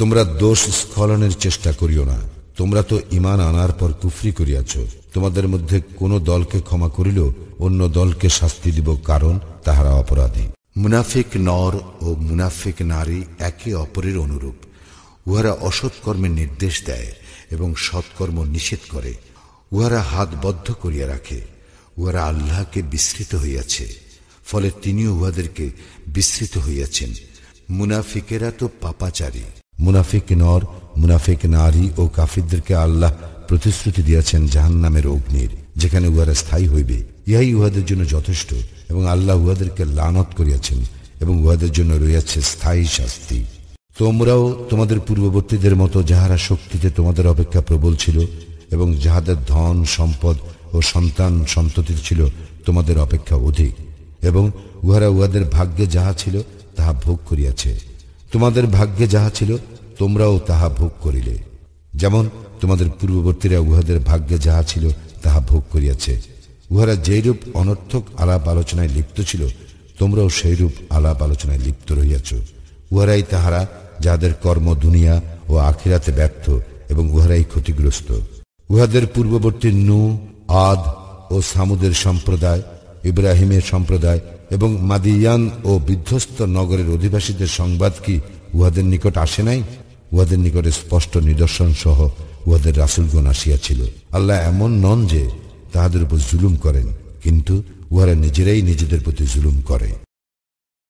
তোমরা দোষ স্খলনের চেষ্টা করিও না। তোমরা তো ঈমান আনার পর কুফরি করিয়াছ। তোমাদের মধ্যে কোন দলকে ক্ষমা করিল অন্য দলকে শাস্তি দিব, কারণ তাহারা অপরাধী। মুনাফিক নর ও মুনাফিক নারী একে অপরের অনুরূপ। উহারা অসৎ কর্মের নির্দেশ দেয় এবং সৎকর্ম নিষেধ করে। উহারা হাত বদ্ধ করিয়া রাখে। উহারা আল্লাহকে বিস্মৃত হইয়াছে, ফলে তিনিও উহাদেরকে বিস্মৃত হইয়াছেন। মুনাফিকেরা তো পাপাচারী। মুনাফিক নর, মুনাফিক নারী ও কাফিরদেরকে আল্লাহ প্রতিশ্রুতি দিয়েছেন জাহান্নামের অগ্নির, যেখানে উহারা স্থায়ী হইবে। ইহাই উহাদের জন্য যথেষ্ট, এবং আল্লাহ উহাদেরকে লানত করিয়াছেন এবং উহাদের জন্য রইয়াছে স্থায়ী শাস্তি। তোমরাও তোমাদের পূর্ববর্তীদের মতো, যাহারা শক্তিতে তোমাদের অপেক্ষা প্রবল ছিল এবং যাহাদের ধন সম্পদ ও সন্তান সন্ততি ছিল তোমাদের অপেক্ষা অধিক, এবং উহারা উহাদের ভাগ্যে যাহা ছিল তাহা ভোগ করিয়াছে। তোমাদের ভাগ্যে যাহা ছিল তোমরাও তাহা ভোগ করিলে, যেমন তোমাদের পূর্ববর্তীরা উহাদের ভাগ্যে যাহা ছিল তাহা ভোগ করিয়াছে। উহারা যেইরূপ অনর্থক আলাপ আলোচনায় লিপ্ত ছিল, তোমরাও সেইরূপ আলাপ আলোচনায় লিপ্ত রহিয়াছ। উহারাই তাহারা যাহাদের কর্ম দুনিয়া ও আখিরাতে ব্যর্থ, এবং উহারাই ক্ষতিগ্রস্ত। উহাদের পূর্ববর্তী নূহ, আদ ও সামুদের সম্প্রদায়, ইব্রাহিমের সম্প্রদায় এবং মাদিয়ান ও বিধ্বস্ত নগরের অধিবাসীদের সংবাদ কি উহাদের নিকট আসে নাই? উহাদের নিকটে স্পষ্ট নিদর্শন সহ উহাদের রাসূলগণ আসিয়াছিল। আল্লাহ এমন নন যে তাহাদের উপর জুলুম করেন, কিন্তু উহারা নিজেরাই নিজেদের প্রতি জুলুম করে।